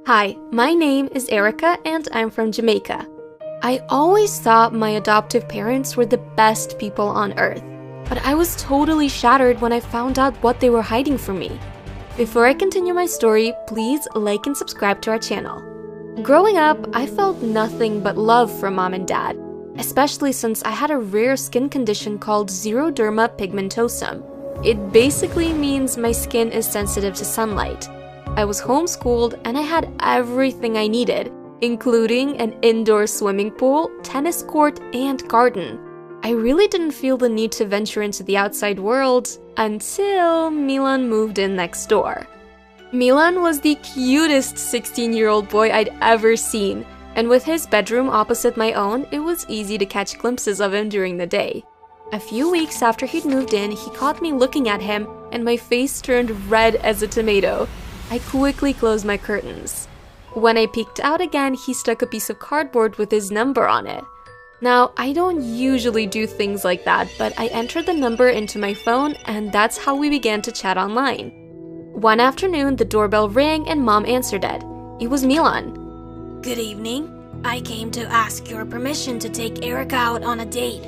Hi, my name is Erica and I'm from Jamaica. I always thought my adoptive parents were the best people on earth, but I was totally shattered when I found out what they were hiding from me. Before I continue my story, please like and subscribe to our channel. Growing up, I felt nothing but love from mom and dad, especially since I had a rare skin condition called xeroderma pigmentosum. It basically means my skin is sensitive to sunlight. I was homeschooled and I had everything I needed, including an indoor swimming pool, tennis court, and garden. I really didn't feel the need to venture into the outside world until Milan moved in next door. Milan was the cutest 16-year-old boy I'd ever seen, and with his bedroom opposite my own, it was easy to catch glimpses of him during the day. A few weeks after he'd moved in, he caught me looking at him, and my face turned red as a tomato. I quickly closed my curtains. When I peeked out again, he stuck a piece of cardboard with his number on it. Now, I don't usually do things like that, but I entered the number into my phone and that's how we began to chat online. One afternoon, the doorbell rang and mom answered it. It was Milan. Good evening. I came to ask your permission to take Erica out on a date.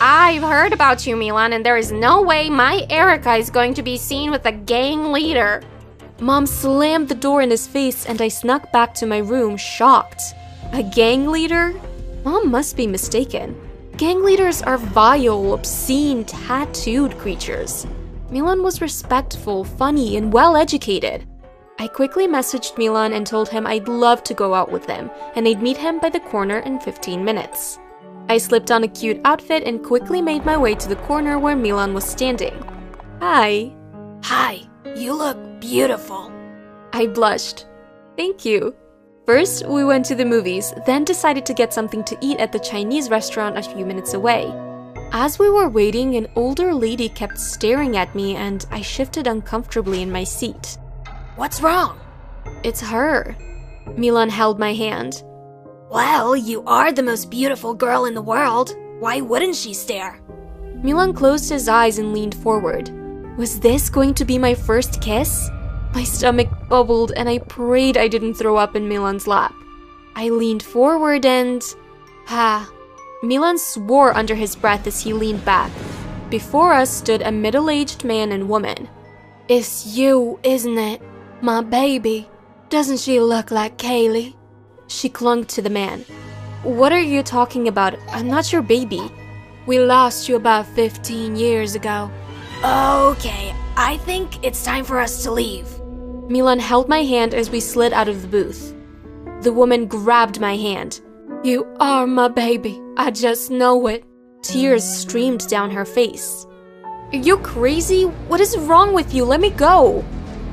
I've heard about you, Milan, and there is no way my Erica is going to be seen with a gang leader. Mom slammed the door in his face and I snuck back to my room, shocked. A gang leader? Mom must be mistaken. Gang leaders are vile, obscene, tattooed creatures. Milan was respectful, funny, and well-educated. I quickly messaged Milan and told him I'd love to go out with him, and I'd meet him by the corner in 15 minutes. I slipped on a cute outfit and quickly made my way to the corner where Milan was standing. Hi. Hi, you look beautiful. I blushed. Thank you. First, we went to the movies, then decided to get something to eat at the Chinese restaurant a few minutes away. As we were waiting, an older lady kept staring at me and I shifted uncomfortably in my seat. What's wrong? It's her. Milan held my hand. Well, you are the most beautiful girl in the world. Why wouldn't she stare? Milan closed his eyes and leaned forward. Was this going to be my first kiss? My stomach bubbled and I prayed I didn't throw up in Milan's lap. I leaned forward and... Milan swore under his breath as he leaned back. Before us stood a middle-aged man and woman. It's you, isn't it? My baby. Doesn't she look like Kaylee? She clung to the man. What are you talking about? I'm not your baby. We lost you about 15 years ago. Okay, I think it's time for us to leave. Milan held my hand as we slid out of the booth. The woman grabbed my hand. You are my baby. I just know it. Tears streamed down her face. Are you crazy? What is wrong with you? Let me go.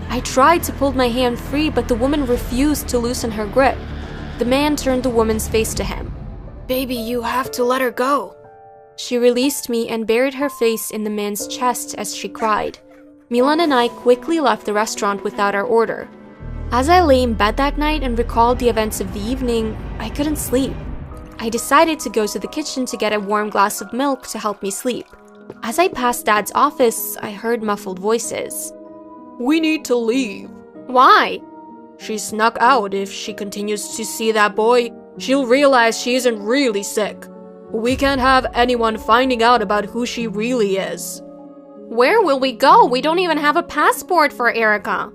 I tried to pull my hand free, but the woman refused to loosen her grip. The man turned the woman's face to him. Baby, you have to let her go. She released me and buried her face in the man's chest as she cried. Milan and I quickly left the restaurant without our order. As I lay in bed that night and recalled the events of the evening, I couldn't sleep. I decided to go to the kitchen to get a warm glass of milk to help me sleep. As I passed Dad's office, I heard muffled voices. We need to leave. Why? She snuck out. If she continues to see that boy, she'll realize she isn't really sick. We can't have anyone finding out about who she really is. Where will we go? We don't even have a passport for Erica.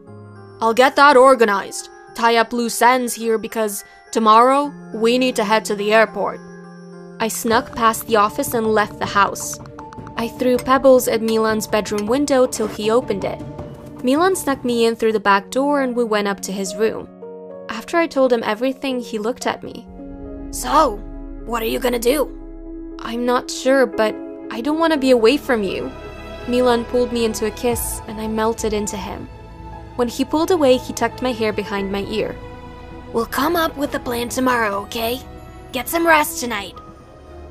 I'll get that organized. Tie up loose ends here because tomorrow we need to head to the airport. I snuck past the office and left the house. I threw pebbles at Milan's bedroom window till he opened it. Milan snuck me in through the back door and we went up to his room. After I told him everything, he looked at me. So, what are you gonna do? I'm not sure, but I don't want to be away from you. Milan pulled me into a kiss and I melted into him. When he pulled away, he tucked my hair behind my ear. We'll come up with a plan tomorrow, okay? Get some rest tonight.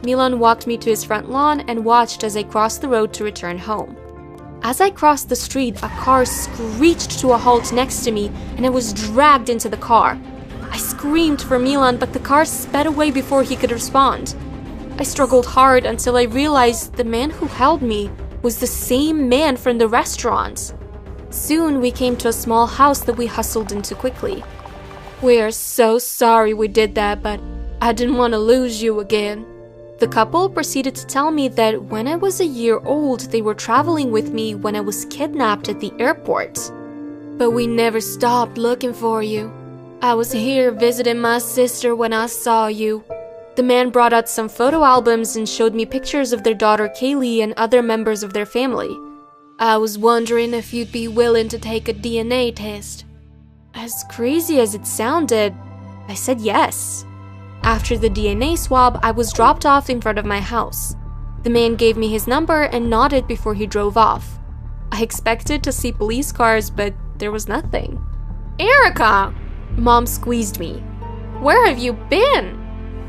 Milan walked me to his front lawn and watched as I crossed the road to return home. As I crossed the street, a car screeched to a halt next to me and I was dragged into the car. I screamed for Milan, but the car sped away before he could respond. I struggled hard until I realized the man who held me was the same man from the restaurant. Soon we came to a small house that we hustled into quickly. We are so sorry we did that, but I didn't want to lose you again. The couple proceeded to tell me that when I was a year old, they were traveling with me when I was kidnapped at the airport. But we never stopped looking for you. I was here visiting my sister when I saw you. The man brought out some photo albums and showed me pictures of their daughter Kaylee and other members of their family. I was wondering if you'd be willing to take a DNA test. As crazy as it sounded, I said yes. After the DNA swab, I was dropped off in front of my house. The man gave me his number and nodded before he drove off. I expected to see police cars, but there was nothing. Erica! Mom squeezed me. Where have you been?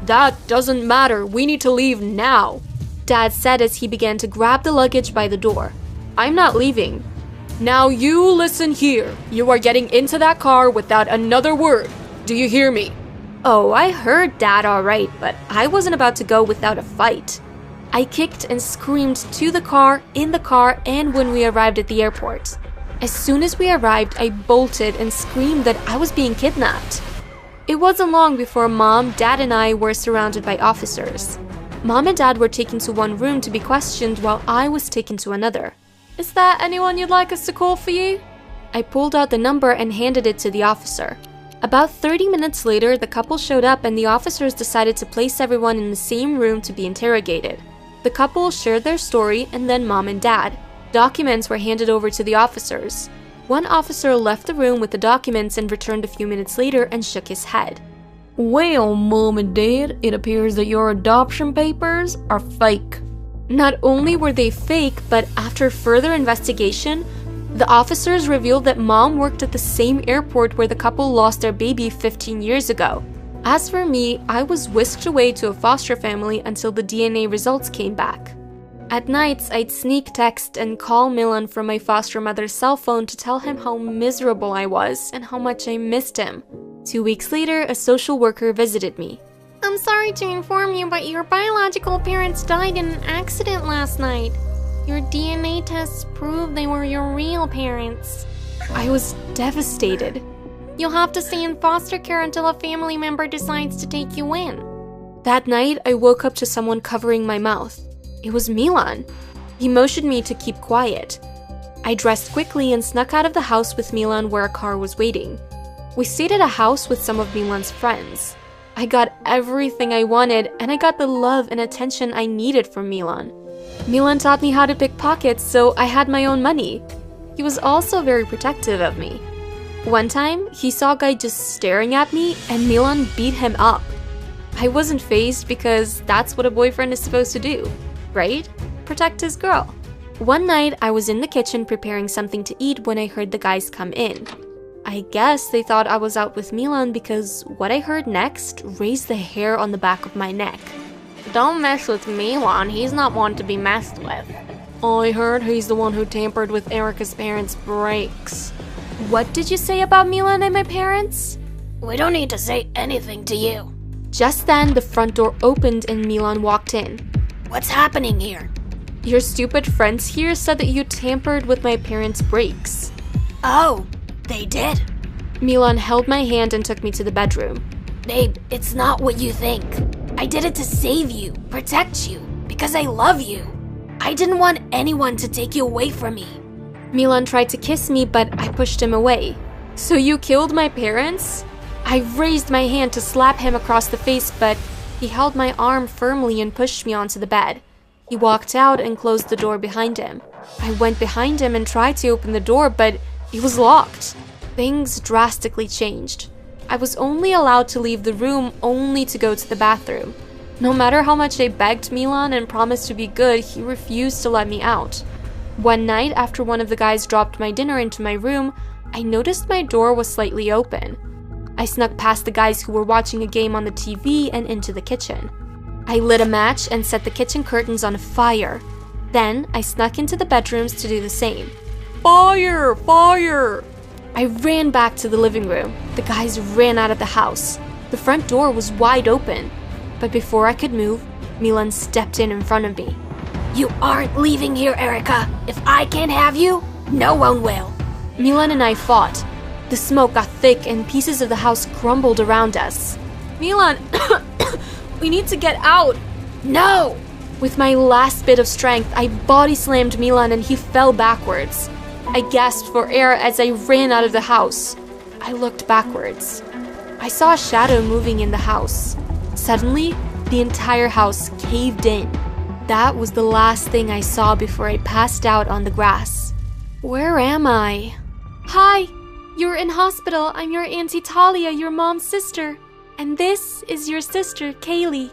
That doesn't matter. We need to leave now. Dad said as he began to grab the luggage by the door. I'm not leaving. Now you listen here. You are getting into that car without another word. Do you hear me? Oh, I heard Dad all right, but I wasn't about to go without a fight. I kicked and screamed to the car, in the car, and when we arrived at the airport. As soon as we arrived, I bolted and screamed that I was being kidnapped. It wasn't long before Mom, Dad, and I were surrounded by officers. Mom and Dad were taken to one room to be questioned while I was taken to another. Is there anyone you'd like us to call for you? I pulled out the number and handed it to the officer. About 30 minutes later, the couple showed up and the officers decided to place everyone in the same room to be interrogated. The couple shared their story and then Mom and Dad. Documents were handed over to the officers. One officer left the room with the documents and returned a few minutes later and shook his head. Well, Mom and Dad, it appears that your adoption papers are fake. Not only were they fake, but after further investigation, the officers revealed that Mom worked at the same airport where the couple lost their baby 15 years ago. As for me, I was whisked away to a foster family until the DNA results came back. At nights, I'd sneak text and call Milan from my foster mother's cell phone to tell him how miserable I was and how much I missed him. 2 weeks later, a social worker visited me. I'm sorry to inform you, but your biological parents died in an accident last night. Your DNA tests prove they were your real parents. I was devastated. You'll have to stay in foster care until a family member decides to take you in. That night, I woke up to someone covering my mouth. It was Milan. He motioned me to keep quiet. I dressed quickly and snuck out of the house with Milan where a car was waiting. We stayed at a house with some of Milan's friends. I got everything I wanted, and I got the love and attention I needed from Milan. Milan taught me how to pick pockets, so I had my own money. He was also very protective of me. One time, he saw a guy just staring at me, and Milan beat him up. I wasn't fazed because that's what a boyfriend is supposed to do, right? Protect his girl. One night, I was in the kitchen preparing something to eat when I heard the guys come in. I guess they thought I was out with Milan because what I heard next raised the hair on the back of my neck. Don't mess with Milan, he's not one to be messed with. I heard he's the one who tampered with Erica's parents' brakes. What did you say about Milan and my parents? We don't need to say anything to you. Just then, the front door opened and Milan walked in. What's happening here? Your stupid friends here said that you tampered with my parents' brakes. Oh, they did? Milan held my hand and took me to the bedroom. Babe, it's not what you think. I did it to save you, protect you, because I love you. I didn't want anyone to take you away from me. Milan tried to kiss me, but I pushed him away. So you killed my parents? I raised my hand to slap him across the face, but he held my arm firmly and pushed me onto the bed. He walked out and closed the door behind him. I went behind him and tried to open the door, but it was locked. Things drastically changed. I was only allowed to leave the room only to go to the bathroom. No matter how much I begged Milan and promised to be good, he refused to let me out. One night, after one of the guys dropped my dinner into my room, I noticed my door was slightly open. I snuck past the guys who were watching a game on the TV and into the kitchen. I lit a match and set the kitchen curtains on fire. Then, I snuck into the bedrooms to do the same. Fire! Fire! I ran back to the living room. The guys ran out of the house. The front door was wide open. But before I could move, Milan stepped in front of me. You aren't leaving here, Erica. If I can't have you, no one will. Milan and I fought. The smoke got thick and pieces of the house crumbled around us. Milan, we need to get out. No! With my last bit of strength, I body slammed Milan and he fell backwards. I gasped for air as I ran out of the house. I looked backwards. I saw a shadow moving in the house. Suddenly, the entire house caved in. That was the last thing I saw before I passed out on the grass. Where am I? Hi, you're in hospital. I'm your Auntie Talia, your mom's sister. And this is your sister, Kaylee.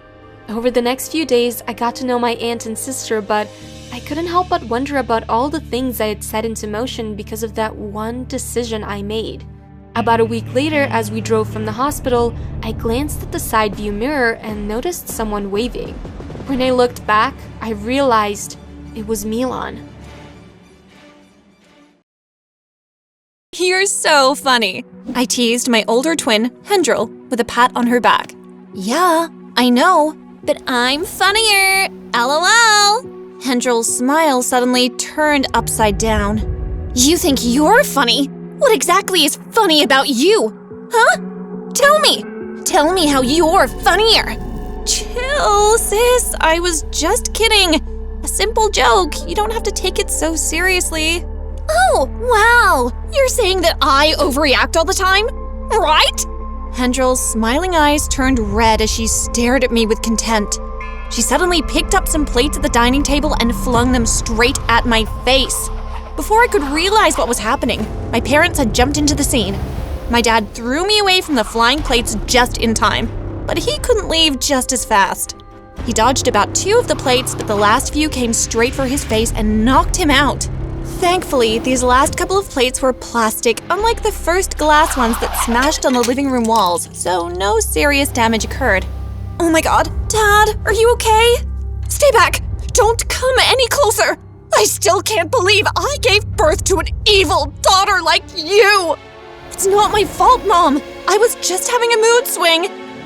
Over the next few days, I got to know my aunt and sister, but I couldn't help but wonder about all the things I had set into motion because of that one decision I made. About a week later, as we drove from the hospital, I glanced at the side view mirror and noticed someone waving. When I looked back, I realized it was Milan. You're so funny. I teased my older twin, Hendril, with a pat on her back. Yeah, I know, but I'm funnier. LOL. Hendril's smile suddenly turned upside down. You think you're funny? What exactly is funny about you? Huh? Tell me. Tell me how you're funnier. Chill, sis. I was just kidding. A simple joke. You don't have to take it so seriously. Oh, wow! You're saying that I overreact all the time? Right? Hendril's smiling eyes turned red as she stared at me with contempt. She suddenly picked up some plates at the dining table and flung them straight at my face. Before I could realize what was happening, my parents had jumped into the scene. My dad threw me away from the flying plates just in time, but he couldn't leave just as fast. He dodged about 2 of the plates, but the last few came straight for his face and knocked him out. Thankfully, these last couple of plates were plastic, unlike the first glass ones that smashed on the living room walls, so no serious damage occurred. Oh my god, Dad, are you okay? Stay back! Don't come any closer! I still can't believe I gave birth to an evil daughter like you! It's not my fault, Mom! I was just having a mood swing!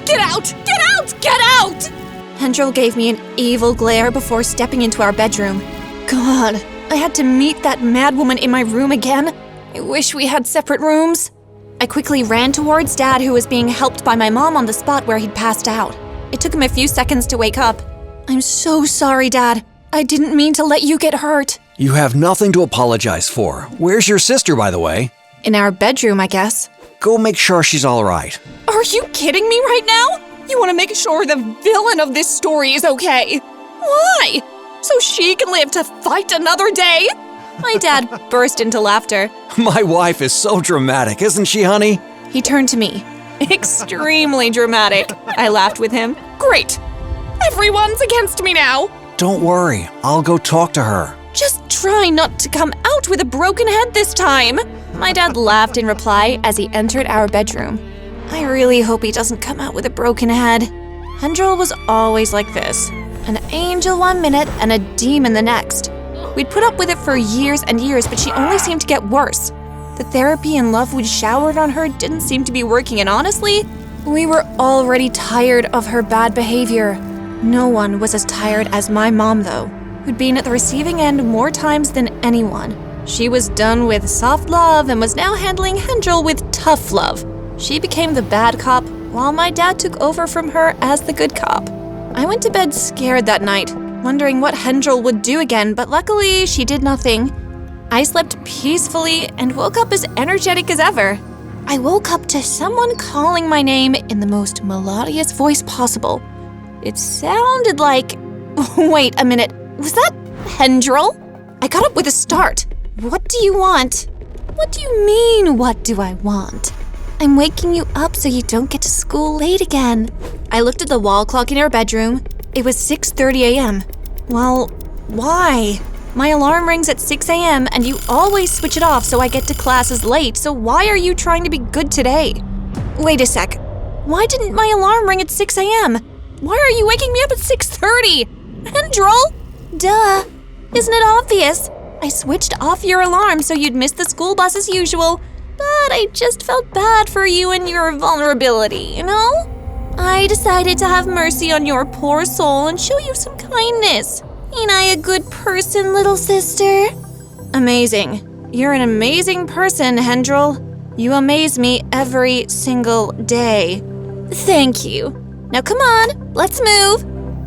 Get out! Get out! Get out! Hendril gave me an evil glare before stepping into our bedroom. God, I had to meet that madwoman in my room again. I wish we had separate rooms. I quickly ran towards Dad, who was being helped by my mom on the spot where he'd passed out. It took him a few seconds to wake up. I'm so sorry, Dad. I didn't mean to let you get hurt. You have nothing to apologize for. Where's your sister, by the way? In our bedroom, I guess. Go make sure she's all right. Are you kidding me right now? You want to make sure the villain of this story is okay. Why? So she can live to fight another day? My dad burst into laughter. My wife is so dramatic, isn't she, honey? He turned to me. Extremely dramatic. I laughed with him. Great. Everyone's against me now. Don't worry, I'll go talk to her. Just try not to come out with a broken head this time. My dad laughed in reply as he entered our bedroom. I really hope he doesn't come out with a broken head. Hendril was always like this. An angel one minute and a demon the next. We'd put up with it for years and years, but she only seemed to get worse. The therapy and love we'd showered on her didn't seem to be working, and honestly, we were already tired of her bad behavior. No one was as tired as my mom, though, who'd been at the receiving end more times than anyone. She was done with soft love and was now handling Hendril with tough love. She became the bad cop, while my dad took over from her as the good cop. I went to bed scared that night, wondering what Hendril would do again, but luckily she did nothing. I slept peacefully and woke up as energetic as ever. I woke up to someone calling my name in the most melodious voice possible. It sounded like... Wait a minute, was that Hendril? I got up with a start. What do you want? What do you mean, what do I want? I'm waking you up so you don't get to school late again. I looked at the wall clock in our bedroom. It was 6:30 a.m. Well, why? My alarm rings at 6 a.m. and you always switch it off so I get to classes late, so why are you trying to be good today? Wait a sec. Why didn't my alarm ring at 6 a.m.? Why are you waking me up at 6:30? Hendril? Duh. Isn't it obvious? I switched off your alarm so you'd miss the school bus as usual, but I just felt bad for you and your vulnerability, you know? I decided to have mercy on your poor soul and show you some kindness. Ain't I a good person, little sister? Amazing. You're an amazing person, Hendril. You amaze me every single day. Thank you. Now come on, let's move.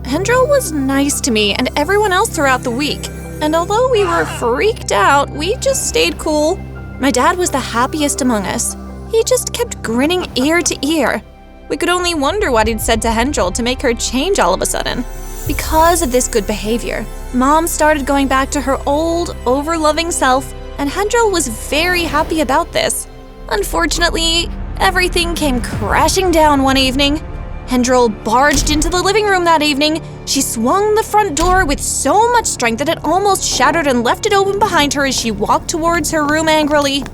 Hendril was nice to me and everyone else throughout the week. And although we were freaked out, we just stayed cool. My dad was the happiest among us. He just kept grinning ear to ear. We could only wonder what he'd said to Hendril to make her change all of a sudden. Because of this good behavior, Mom started going back to her old, over-loving self, and Hendril was very happy about this. Unfortunately, everything came crashing down one evening. Hendril barged into the living room that evening. She swung the front door with so much strength that it almost shattered and left it open behind her as she walked towards her room angrily.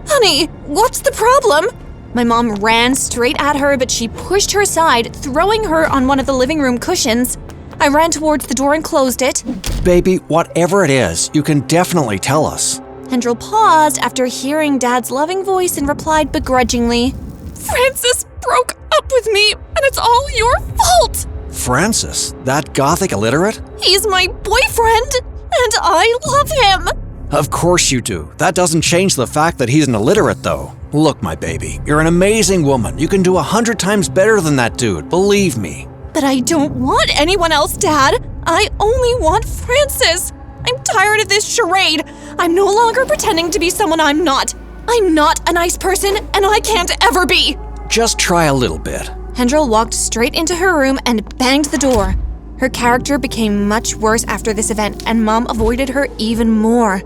Honey, what's the problem? My mom ran straight at her, but she pushed her aside, throwing her on one of the living room cushions. I ran towards the door and closed it. Baby, whatever it is, you can definitely tell us. Hendril paused after hearing Dad's loving voice and replied begrudgingly, Francis broke up with me, and it's all your fault! Francis? That gothic illiterate? He's my boyfriend, and I love him! Of course you do. That doesn't change the fact that he's an illiterate, though. Look, my baby, you're an amazing woman. You can do 100 times better than that dude, believe me. But I don't want anyone else, Dad. I only want Francis. I'm tired of this charade. I'm no longer pretending to be someone I'm not. I'm not a nice person, and I can't ever be. Just try a little bit. Hendril walked straight into her room and banged the door. Her character became much worse after this event, and Mom avoided her even more.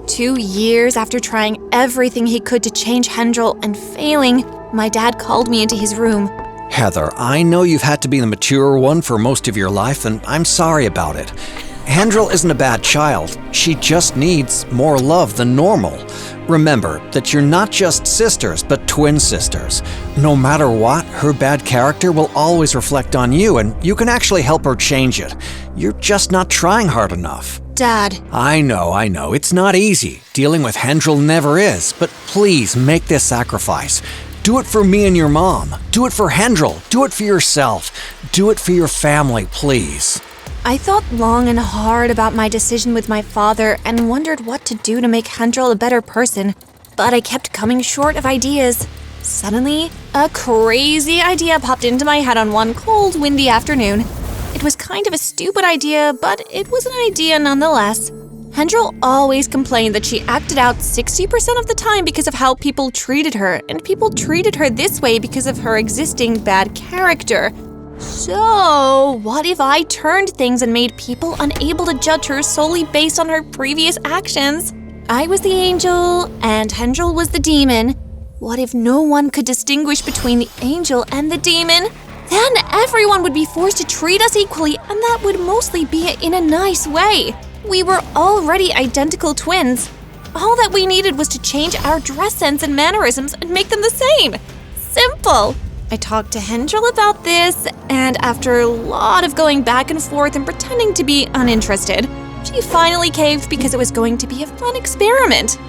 2 years after trying everything he could to change Hendril and failing, my dad called me into his room. Heather, I know you've had to be the mature one for most of your life, and I'm sorry about it. Hendril isn't a bad child. She just needs more love than normal. Remember that you're not just sisters, but twin sisters. No matter what, her bad character will always reflect on you, and you can actually help her change it. You're just not trying hard enough. Dad. I know. It's not easy. Dealing with Hendril never is, but please make this sacrifice. Do it for me and your mom. Do it for Hendril. Do it for yourself. Do it for your family, please. I thought long and hard about my decision with my father and wondered what to do to make Hendril a better person, but I kept coming short of ideas. Suddenly, a crazy idea popped into my head on one cold, windy afternoon. It was kind of a stupid idea, but it was an idea nonetheless. Hendril always complained that she acted out 60% of the time because of how people treated her, and people treated her this way because of her existing bad character. So, what if I turned things and made people unable to judge her solely based on her previous actions? I was the angel, and Hendril was the demon. What if no one could distinguish between the angel and the demon? Then everyone would be forced to treat us equally, and that would mostly be in a nice way. We were already identical twins. All that we needed was to change our dress sense and mannerisms and make them the same. Simple. I talked to Hendril about this, and after a lot of going back and forth and pretending to be uninterested, she finally caved because it was going to be a fun experiment.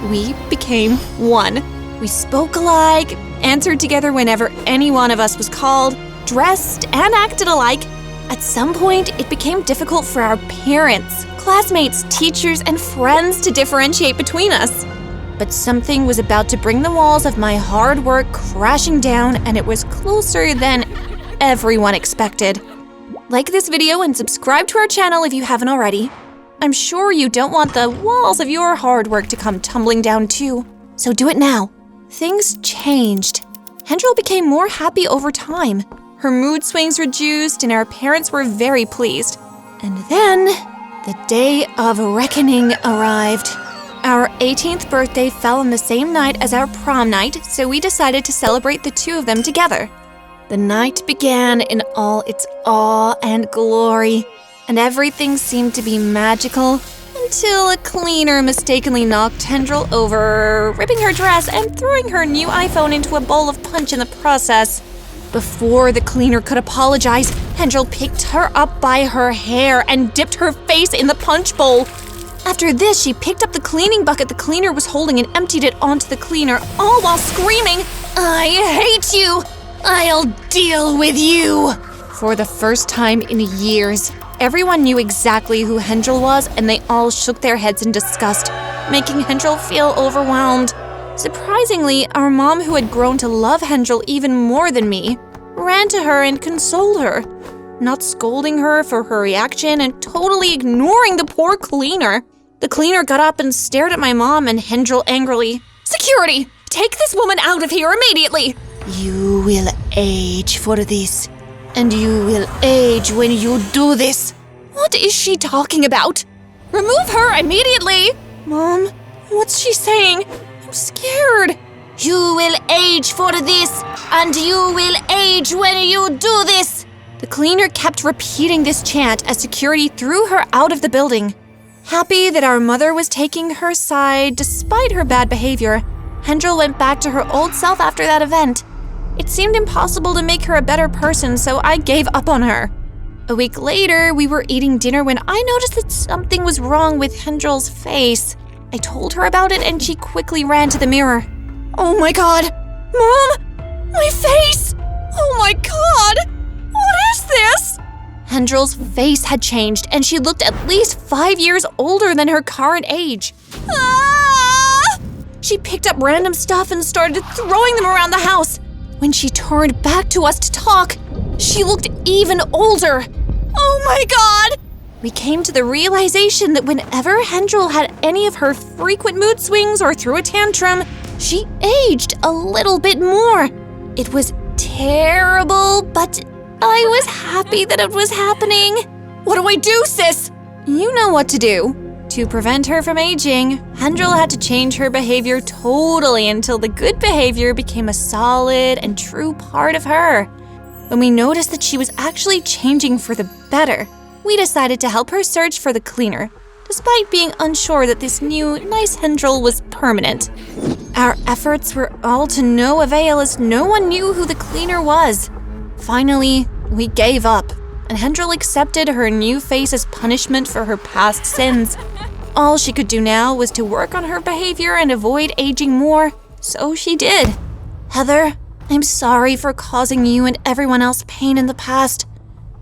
We became one. We spoke alike, answered together whenever any one of us was called, dressed and acted alike. At some point, it became difficult for our parents, classmates, teachers, and friends to differentiate between us. But something was about to bring the walls of my hard work crashing down, and it was closer than everyone expected. Like this video and subscribe to our channel if you haven't already. I'm sure you don't want the walls of your hard work to come tumbling down too, so do it now. Things changed. Hendril became more happy over time. Her mood swings reduced, and our parents were very pleased. And then, the day of reckoning arrived. Our 18th birthday fell on the same night as our prom night, so we decided to celebrate the two of them together. The night began in all its awe and glory, and everything seemed to be magical until a cleaner mistakenly knocked Hendril over, ripping her dress and throwing her new iPhone into a bowl of punch in the process. Before the cleaner could apologize, Hendril picked her up by her hair and dipped her face in the punch bowl. After this, she picked up the cleaning bucket the cleaner was holding and emptied it onto the cleaner, all while screaming, "I hate you! I'll deal with you!" For the first time in years, everyone knew exactly who Hendril was, and they all shook their heads in disgust, making Hendril feel overwhelmed. Surprisingly, our mom, who had grown to love Hendril even more than me, ran to her and consoled her, not scolding her for her reaction and totally ignoring the poor cleaner. The cleaner got up and stared at my mom and Hendril angrily. "Security! Take this woman out of here immediately!" "You will age for this, and you will age when you do this." What is she talking about? "Remove her immediately!" "Mom, what's she saying? I'm scared." "You will age for this, and you will age when you do this." The cleaner kept repeating this chant as security threw her out of the building. Happy that our mother was taking her side despite her bad behavior, Hendril went back to her old self after that event. It seemed impossible to make her a better person, so I gave up on her. A week later, we were eating dinner when I noticed that something was wrong with Hendril's face. I told her about it and she quickly ran to the mirror. "Oh my god! Mom! My face! Oh my god! What is this?" Hendril's face had changed and she looked at least 5 years older than her current age. Ah! She picked up random stuff and started throwing them around the house. When she turned back to us to talk, she looked even older. Oh my god! We came to the realization that whenever Hendril had any of her frequent mood swings or threw a tantrum, she aged a little bit more. It was terrible, but I was happy that it was happening. What do I do, sis? You know what to do. To prevent her from aging, Hendril had to change her behavior totally until the good behavior became a solid and true part of her. When we noticed that she was actually changing for the better, we decided to help her search for the cleaner, despite being unsure that this new, nice Hendril was permanent. Our efforts were all to no avail as no one knew who the cleaner was. Finally, we gave up, and Hendril accepted her new face as punishment for her past sins. All she could do now was to work on her behavior and avoid aging more, so she did. Heather, I'm sorry for causing you and everyone else pain in the past.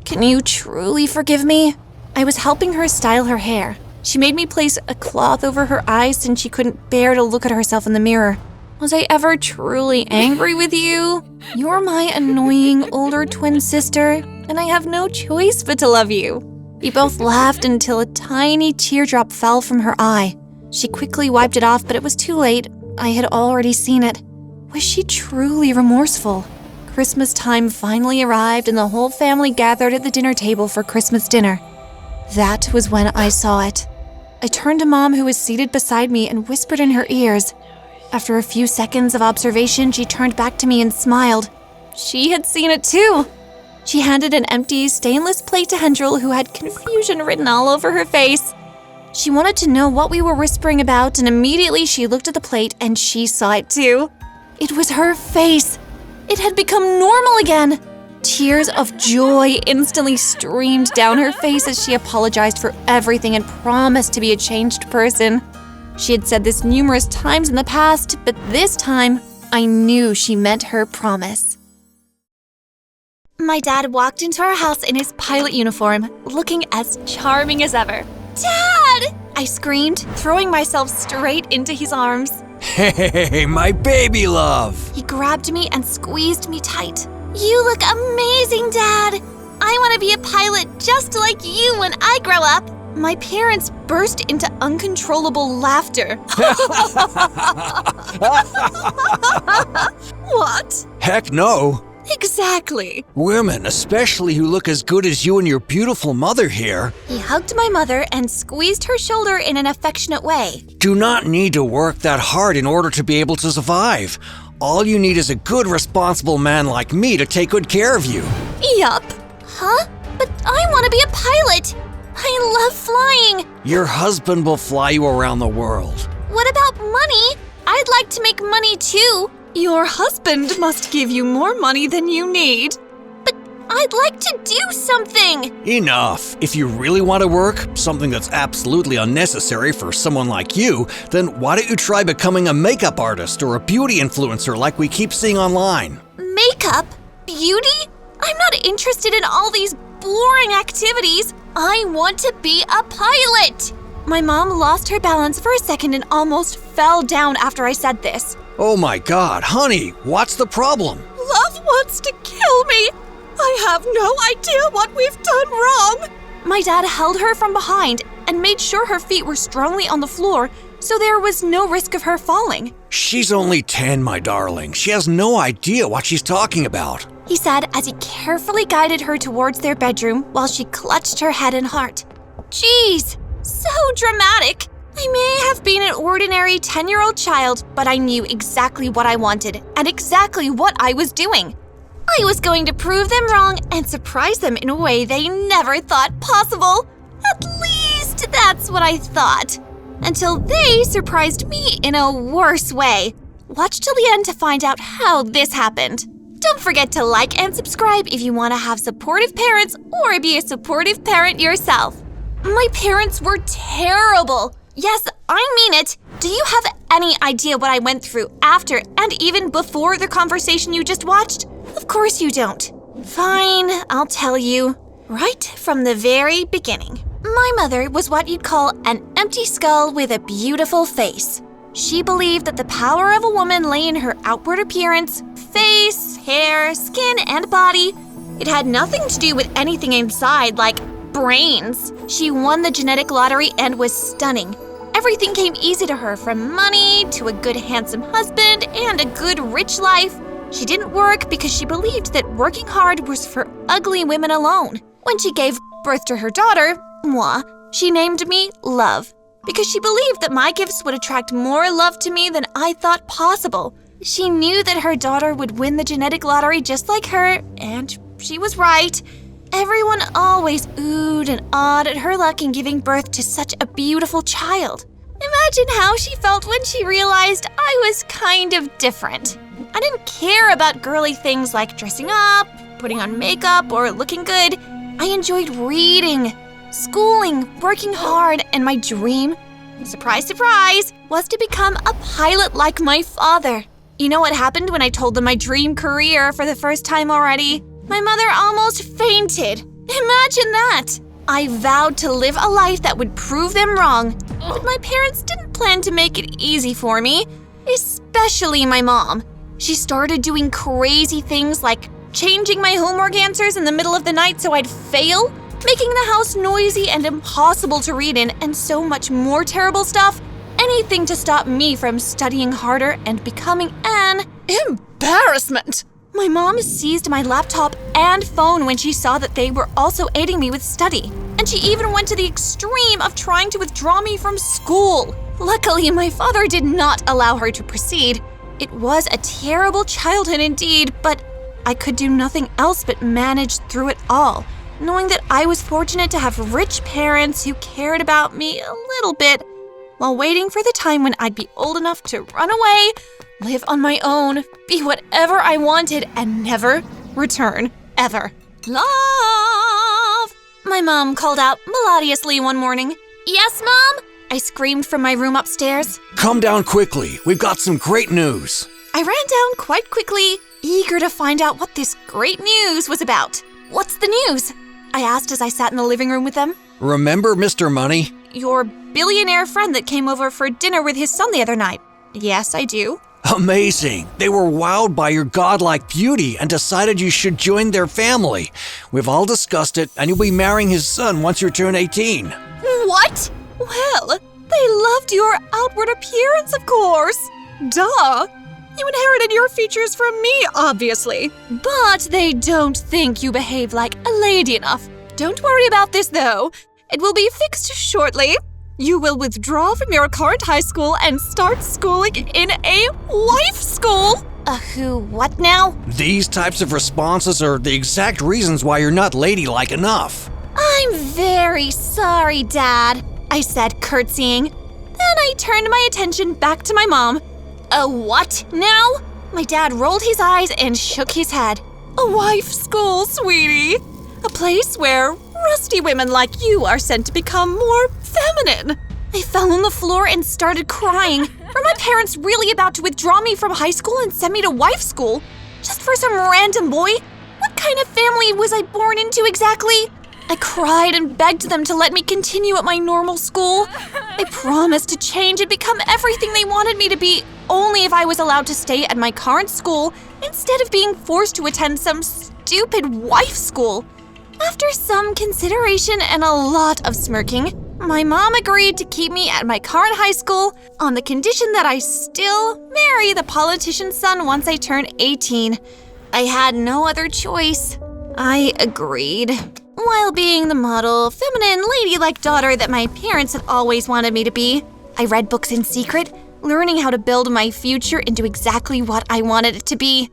Can you truly forgive me? I was helping her style her hair. She made me place a cloth over her eyes since she couldn't bear to look at herself in the mirror. Was I ever truly angry with you? You're my annoying older twin sister, and I have no choice but to love you. We both laughed until a tiny teardrop fell from her eye. She quickly wiped it off, but it was too late. I had already seen it. Was she truly remorseful? Christmas time finally arrived and the whole family gathered at the dinner table for Christmas dinner. That was when I saw it. I turned to Mom, who was seated beside me, and whispered in her ears. After a few seconds of observation, she turned back to me and smiled. She had seen it too. She handed an empty, stainless plate to Hendril, who had confusion written all over her face. She wanted to know what we were whispering about, and immediately she looked at the plate and she saw it too. It was her face. It had become normal again. Tears of joy instantly streamed down her face as she apologized for everything and promised to be a changed person. She had said this numerous times in the past, but this time, I knew she meant her promise. My dad walked into our house in his pilot uniform, looking as charming as ever. "Dad!" I screamed, throwing myself straight into his arms. Hey, my baby love! He grabbed me and squeezed me tight. "You look amazing, Dad! I want to be a pilot just like you when I grow up." My parents burst into uncontrollable laughter. What? Heck no! Exactly. Women, especially who look as good as you and your beautiful mother here, He hugged my mother and squeezed her shoulder in an affectionate way. do not need to work that hard in order to be able to survive. All you need is a good, responsible man like me to take good care of you. Yup. Huh? But I want to be a pilot. I love flying. Your husband will fly you around the world. What about money? I'd like to make money too. Your husband must give you more money than you need. But I'd like to do something. Enough. If you really want to work, something that's absolutely unnecessary for someone like you, then why don't you try becoming a makeup artist or a beauty influencer like we keep seeing online? Makeup? Beauty? I'm not interested in all these boring activities. I want to be a pilot. My mom lost her balance for a second and almost fell down after I said this. Oh my God, honey, what's the problem? Love wants to kill me. I have no idea what we've done wrong. My dad held her from behind and made sure her feet were strongly on the floor so there was no risk of her falling. She's only 10, my darling. She has no idea what she's talking about. He said as he carefully guided her towards their bedroom while she clutched her head and heart. Jeez, so dramatic. I may have been an ordinary 10-year-old child, but I knew exactly what I wanted and exactly what I was doing. I was going to prove them wrong and surprise them in a way they never thought possible. At least that's what I thought. Until they surprised me in a worse way. Watch till the end to find out how this happened. Don't forget to like and subscribe if you want to have supportive parents or be a supportive parent yourself. My parents were terrible. Yes, I mean it. Do you have any idea what I went through after and even before the conversation you just watched? Of course you don't. Fine, I'll tell you. Right from the very beginning. My mother was what you'd call an empty skull with a beautiful face. She believed that the power of a woman lay in her outward appearance, face, hair, skin, and body. It had nothing to do with anything inside, like brains. She won the genetic lottery and was stunning. Everything came easy to her, from money to a good handsome husband and a good rich life. She didn't work because she believed that working hard was for ugly women alone. When she gave birth to her daughter, moi, she named me Love, because she believed that my gifts would attract more love to me than I thought possible. She knew that her daughter would win the genetic lottery just like her, and she was right. Everyone always oohed and awed at her luck in giving birth to such a beautiful child. Imagine how she felt when she realized I was kind of different. I didn't care about girly things like dressing up, putting on makeup, or looking good. I enjoyed reading, schooling, working hard, and my dream, surprise, surprise, was to become a pilot like my father. You know what happened when I told them my dream career for the first time already? My mother almost fainted. Imagine that! I vowed to live a life that would prove them wrong, but my parents didn't plan to make it easy for me, especially my mom. She started doing crazy things like changing my homework answers in the middle of the night so I'd fail, making the house noisy and impossible to read in, and so much more terrible stuff. Anything to stop me from studying harder and becoming an embarrassment. My mom seized my laptop and phone when she saw that they were also aiding me with study. And she even went to the extreme of trying to withdraw me from school. Luckily, my father did not allow her to proceed. It was a terrible childhood indeed, but I could do nothing else but manage through it all, knowing that I was fortunate to have rich parents who cared about me a little bit, while waiting for the time when I'd be old enough to run away, live on my own, be whatever I wanted, and never return, ever. Love! My mom called out melodiously one morning. Yes, Mom? I screamed from my room upstairs. Come down quickly. We've got some great news. I ran down quite quickly, eager to find out what this great news was about. What's the news? I asked as I sat in the living room with them. Remember Mr. Money? Your billionaire friend that came over for dinner with his son the other night. Yes, I do. Amazing. They were wowed by your godlike beauty and decided you should join their family. We've all discussed it, and you'll be marrying his son once you turn 18. What? Well, they loved your outward appearance, of course. Duh. You inherited your features from me, obviously. But they don't think you behave like a lady enough. Don't worry about this, though. It will be fixed shortly. You will withdraw from your current high school and start schooling in a wife school. What now? These types of responses are the exact reasons why you're not ladylike enough. I'm very sorry, Dad, I said, curtsying. Then I turned my attention back to my mom. A what now? My dad rolled his eyes and shook his head. A wife school, sweetie. A place where rusty women like you are sent to become more feminine. I fell on the floor and started crying. Were my parents really about to withdraw me from high school and send me to wife school? Just for some random boy? What kind of family was I born into exactly? I cried and begged them to let me continue at my normal school. I promised to change and become everything they wanted me to be, only if I was allowed to stay at my current school instead of being forced to attend some stupid wife school. After some consideration and a lot of smirking, my mom agreed to keep me at my current high school on the condition that I still marry the politician's son once I turn 18. I had no other choice. I agreed. While being the model, feminine, ladylike daughter that my parents had always wanted me to be, I read books in secret, learning how to build my future into exactly what I wanted it to be.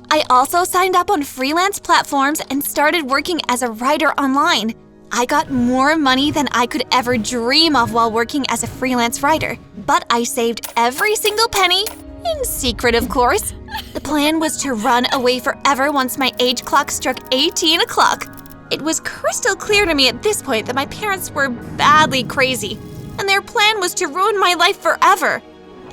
I also signed up on freelance platforms and started working as a writer online. I got more money than I could ever dream of while working as a freelance writer, but I saved every single penny, in secret of course. The plan was to run away forever once my age clock struck 18 o'clock. It was crystal clear to me at this point that my parents were badly crazy, and their plan was to ruin my life forever.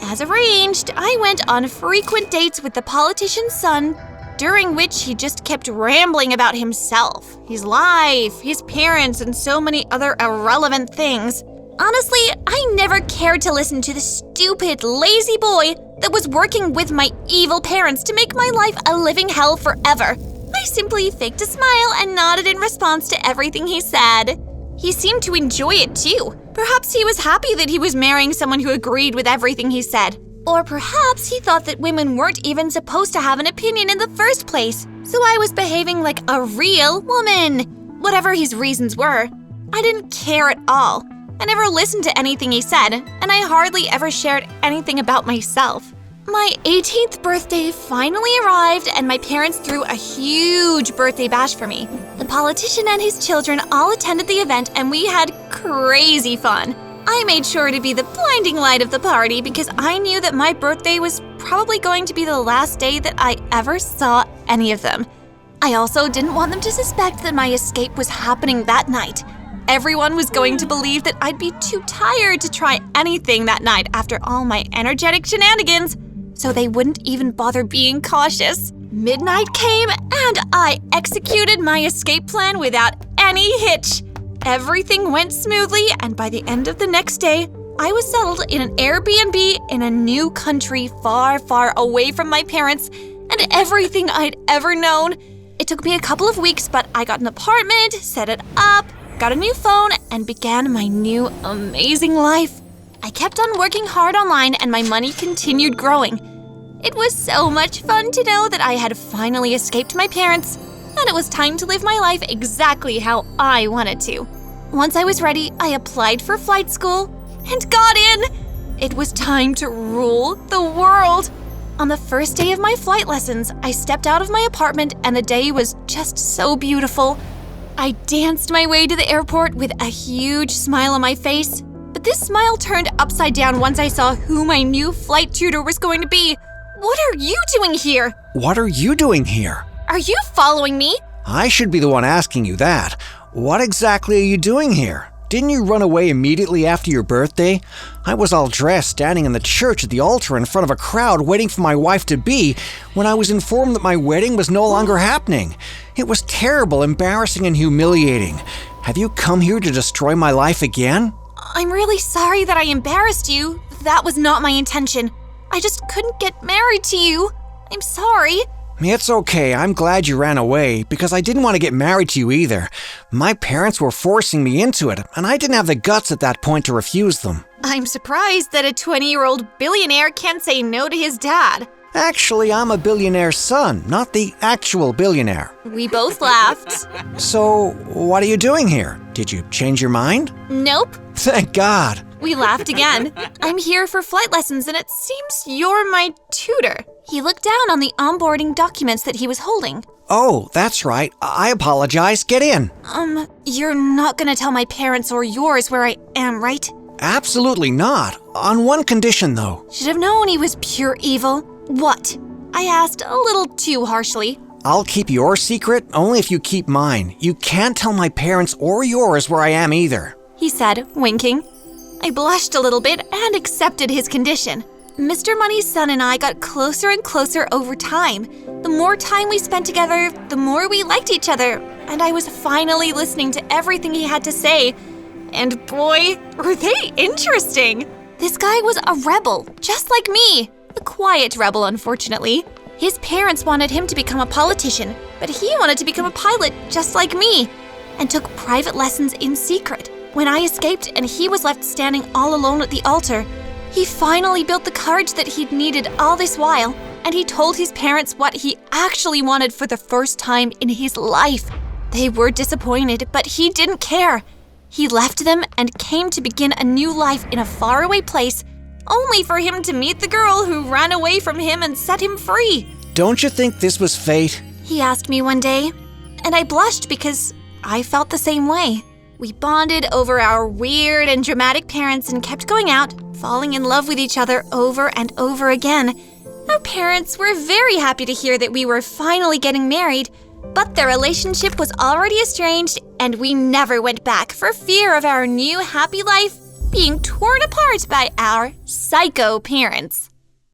As arranged, I went on frequent dates with the politician's son, during which he just kept rambling about himself, his life, his parents, and so many other irrelevant things. Honestly, I never cared to listen to the stupid, lazy boy that was working with my evil parents to make my life a living hell forever. I simply faked a smile and nodded in response to everything he said. He seemed to enjoy it too. Perhaps he was happy that he was marrying someone who agreed with everything he said. Or perhaps he thought that women weren't even supposed to have an opinion in the first place, so I was behaving like a real woman. Whatever his reasons were, I didn't care at all. I never listened to anything he said, and I hardly ever shared anything about myself. My 18th birthday finally arrived, and my parents threw a huge birthday bash for me. The politician and his children all attended the event, and we had crazy fun. I made sure to be the blinding light of the party because I knew that my birthday was probably going to be the last day that I ever saw any of them. I also didn't want them to suspect that my escape was happening that night. Everyone was going to believe that I'd be too tired to try anything that night after all my energetic shenanigans, so they wouldn't even bother being cautious. Midnight came, and I executed my escape plan without any hitch. Everything went smoothly, and by the end of the next day, I was settled in an Airbnb in a new country far, far away from my parents and everything I'd ever known. It took me a couple of weeks, but I got an apartment, set it up, got a new phone, and began my new amazing life. I kept on working hard online, and my money continued growing. It was so much fun to know that I had finally escaped my parents, and it was time to live my life exactly how I wanted to. Once I was ready, I applied for flight school and got in. It was time to rule the world. On the first day of my flight lessons, I stepped out of my apartment and the day was just so beautiful. I danced my way to the airport with a huge smile on my face, but this smile turned upside down once I saw who my new flight tutor was going to be. What are you doing here? What are you doing here? Are you following me? I should be the one asking you that. What exactly are you doing here? Didn't you run away immediately after your birthday? I was all dressed, standing in the church at the altar in front of a crowd waiting for my wife-to-be when I was informed that my wedding was no longer happening. It was terrible, embarrassing, and humiliating. Have you come here to destroy my life again? I'm really sorry that I embarrassed you. That was not my intention. I just couldn't get married to you. I'm sorry. It's okay, I'm glad you ran away, because I didn't want to get married to you either. My parents were forcing me into it, and I didn't have the guts at that point to refuse them. I'm surprised that a 20-year-old billionaire can't say no to his dad. Actually, I'm a billionaire's son, not the actual billionaire. We both laughed. So, what are you doing here? Did you change your mind? Nope. Thank God. We laughed again. I'm here for flight lessons, and it seems you're my tutor. He looked down on the onboarding documents that he was holding. Oh, that's right. I apologize. Get in. You're not gonna tell my parents or yours where I am, right? Absolutely not. On one condition, though. Should have known he was pure evil. What? I asked a little too harshly. I'll keep your secret only if you keep mine. You can't tell my parents or yours where I am either, he said, winking. I blushed a little bit and accepted his condition. Mr. Money's son and I got closer and closer over time. The more time we spent together, the more we liked each other, and I was finally listening to everything he had to say. And boy, were they interesting! This guy was a rebel, just like me. A quiet rebel, unfortunately. His parents wanted him to become a politician, but he wanted to become a pilot just like me, and took private lessons in secret. When I escaped and he was left standing all alone at the altar, he finally built the courage that he'd needed all this while, and he told his parents what he actually wanted for the first time in his life. They were disappointed, but he didn't care. He left them and came to begin a new life in a faraway place, only for him to meet the girl who ran away from him and set him free. Don't you think this was fate? He asked me one day, and I blushed because I felt the same way. We bonded over our weird and dramatic parents and kept going out, falling in love with each other over and over again. Our parents were very happy to hear that we were finally getting married, but their relationship was already estranged, and we never went back for fear of our new happy life being torn apart by our psycho parents.